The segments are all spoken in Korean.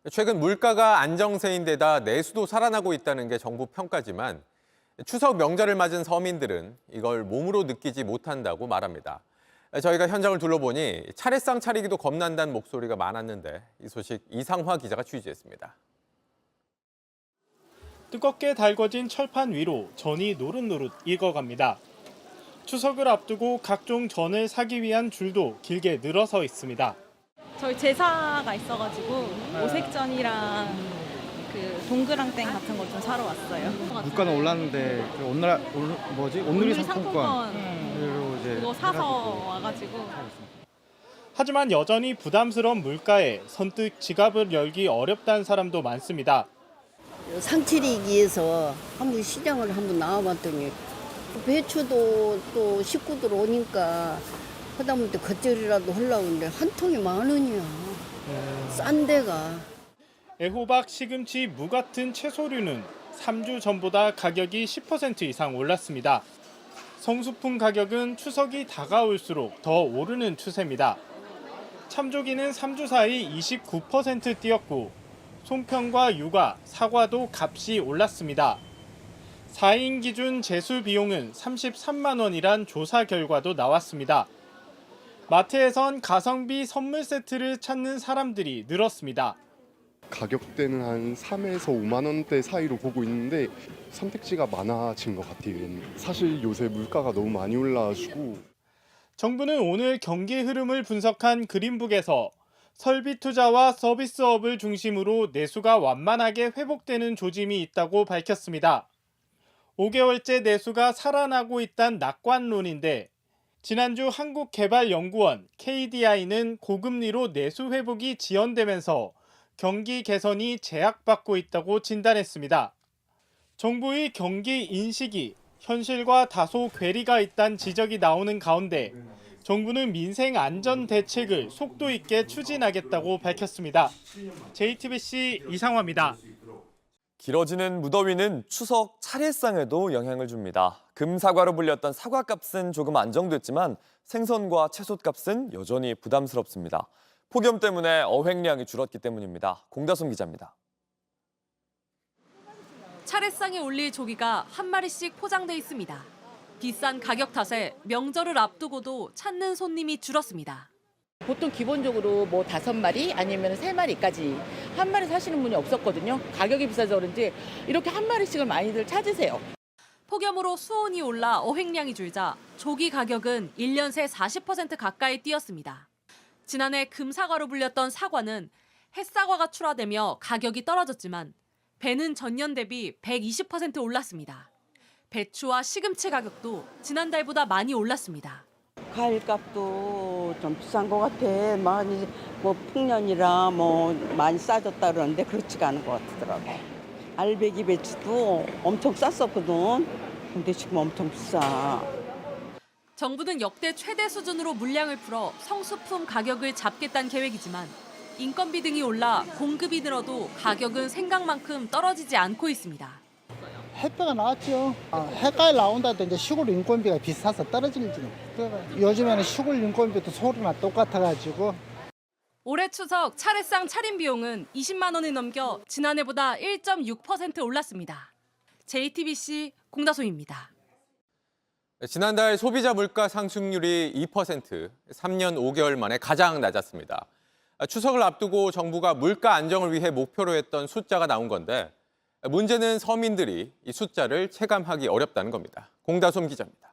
최근 물가가 안정세인 데다 내수도 살아나고 있다는 게 정부 평가지만 추석 명절을 맞은 서민들은 이걸 몸으로 느끼지 못한다고 말합니다. 저희가 현장을 둘러보니 차례상 차리기도 겁난다는 목소리가 많았는데 이 소식 이상화 기자가 취재했습니다. 뜨겁게 달궈진 철판 위로 전이 노릇노릇 익어갑니다. 추석을 앞두고 각종 전을 사기 위한 줄도 길게 늘어서 있습니다. 저희 제사가 있어가지고 오색전이랑 그 동그랑땡 같은 거 좀 사러 왔어요. 물가는 올랐는데 그 온누리 상품권 이제 그거 사서 와가지고. 하지만 여전히 부담스러운 물가에 선뜻 지갑을 열기 어렵다는 사람도 많습니다. 상 차리기 위해서 한번 시장을 한번 나와봤더니 배추도 또 식구들 오니까 하다못해 겉절이라도 하려고 하는데 한 통이 10,000원이야. 싼 데가. 애호박, 시금치, 무 같은 채소류는 3주 전보다 가격이 10% 이상 올랐습니다. 성수품 가격은 추석이 다가올수록 더 오르는 추세입니다. 참조기는 3주 사이 29% 뛰었고 송편과 유과, 사과도 값이 올랐습니다. 4인 기준 제수 비용은 33만 원이란 조사 결과도 나왔습니다. 마트에선 가성비 선물 세트를 찾는 사람들이 늘었습니다. 가격대는 한 3에서 5만 원대 사이로 보고 있는데 선택지가 많아진 것 같아요. 사실 요새 물가가 너무 많이 올라가지고. 정부는 오늘 경기 흐름을 분석한 그린북에서 설비 투자와 서비스업을 중심으로 내수가 완만하게 회복되는 조짐이 있다고 밝혔습니다. 5개월째 내수가 살아나고 있다는 낙관론인데 지난주 한국개발연구원 KDI는 고금리로 내수 회복이 지연되면서 경기 개선이 제약받고 있다고 진단했습니다. 정부의 경기 인식이 현실과 다소 괴리가 있다는 지적이 나오는 가운데 정부는 민생 안전 대책을 속도 있게 추진하겠다고 밝혔습니다. JTBC 이상화입니다. 길어지는 무더위는 추석 차례상에도 영향을 줍니다. 금사과로 불렸던 사과값은 조금 안정됐지만 생선과 채소값은 여전히 부담스럽습니다. 폭염 때문에 어획량이 줄었기 때문입니다. 공다솜 기자입니다. 차례상에 올릴 조기가 한 마리씩 포장돼 있습니다. 비싼 가격 탓에 명절을 앞두고도 찾는 손님이 줄었습니다. 보통 기본적으로 뭐 5마리 아니면 3마리까지 한 마리 사시는 분이 없었거든요. 가격이 비싸서 그런지 이렇게 한 마리씩을 많이들 찾으세요. 폭염으로 수온이 올라 어획량이 줄자 조기 가격은 1년 새 40% 가까이 뛰었습니다. 지난해 금사과로 불렸던 사과는 햇사과가 출하되며 가격이 떨어졌지만 배는 전년 대비 120% 올랐습니다. 배추와 시금치 가격도 지난달보다 많이 올랐습니다. 과일값도 좀 비싼 것 같아. 많이 뭐 풍년이라 뭐 많이 싸졌다 그러는데 그렇지가 않은 것 같더라고. 알배기 배추도 엄청 쌌었거든. 근데 지금 엄청 비싸. 정부는 역대 최대 수준으로 물량을 풀어 성수품 가격을 잡겠다는 계획이지만 인건비 등이 올라 공급이 늘어도 가격은 생각만큼 떨어지지 않고 있습니다. 햇배가 나왔죠. 해가에 나온다도 이제 시골 인건비가 비싸서 떨어지는. 요즘에는 시골 인건비도 서울이나 똑같아가지고. 올해 추석 차례상 차림 비용은 20만 원을 넘겨 지난해보다 1.6% 올랐습니다. JTBC 공다솜입니다. 지난달 소비자 물가 상승률이 2%, 3년 5개월 만에 가장 낮았습니다. 추석을 앞두고 정부가 물가 안정을 위해 목표로 했던 숫자가 나온 건데 문제는 서민들이 이 숫자를 체감하기 어렵다는 겁니다. 공다솜 기자입니다.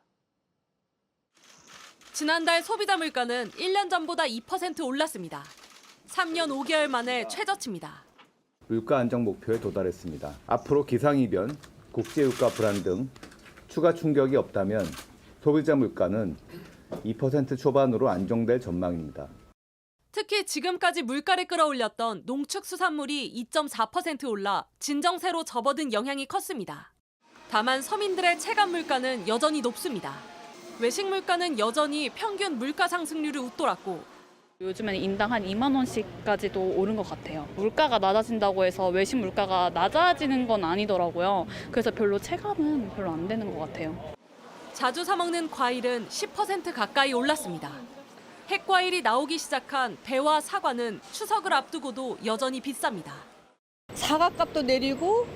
지난달 소비자 물가는 1년 전보다 2% 올랐습니다. 3년 5개월 만에 최저치입니다. 물가 안정 목표에 도달했습니다. 앞으로 기상이변, 국제유가 불안 등 추가 충격이 없다면 소비자 물가는 2% 초반으로 안정될 전망입니다. 특히 지금까지 물가를 끌어올렸던 농축수산물이 2.4% 올라 진정세로 접어든 영향이 컸습니다. 다만 서민들의 체감 물가는 여전히 높습니다. 외식 물가는 여전히 평균 물가 상승률을 웃돌았고 요즘에는 인당 한 2만 원씩까지도 오른 것 같아요. 물가가 낮아진다고 해서 외식 물가가 낮아지는 건 아니더라고요. 그래서 별로 체감은 별로 안 되는 것 같아요. 자주 사 먹는 과일은 10% 가까이 올랐습니다. 핵과일이 나오기 시작한 배와 사과는 추석을 앞두고도 여전히 비쌉니다. 사과값도 내리고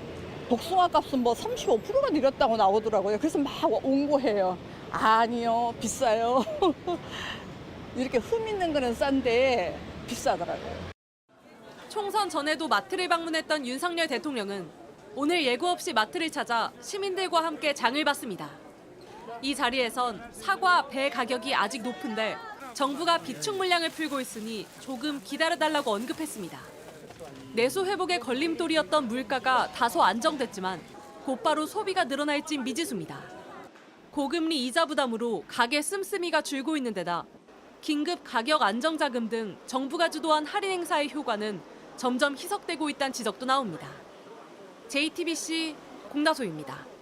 복숭아 값은 뭐 35%가 내렸다고 나오더라고요. 그래서 막 옹고해요. 아니요, 비싸요. 이렇게 흠 있는 거는 싼데 비싸더라고요. 총선 전에도 마트를 방문했던 윤석열 대통령은 오늘 예고 없이 마트를 찾아 시민들과 함께 장을 봤습니다. 이 자리에선 사과, 배 가격이 아직 높은데 정부가 비축 물량을 풀고 있으니 조금 기다려달라고 언급했습니다. 내수 회복의 걸림돌이었던 물가가 다소 안정됐지만 곧바로 소비가 늘어날진 미지수입니다. 고금리 이자 부담으로 가게 씀씀이가 줄고 있는 데다 긴급 가격 안정자금 등 정부가 주도한 할인 행사의 효과는 점점 희석되고 있다는 지적도 나옵니다. JTBC 공다소입니다.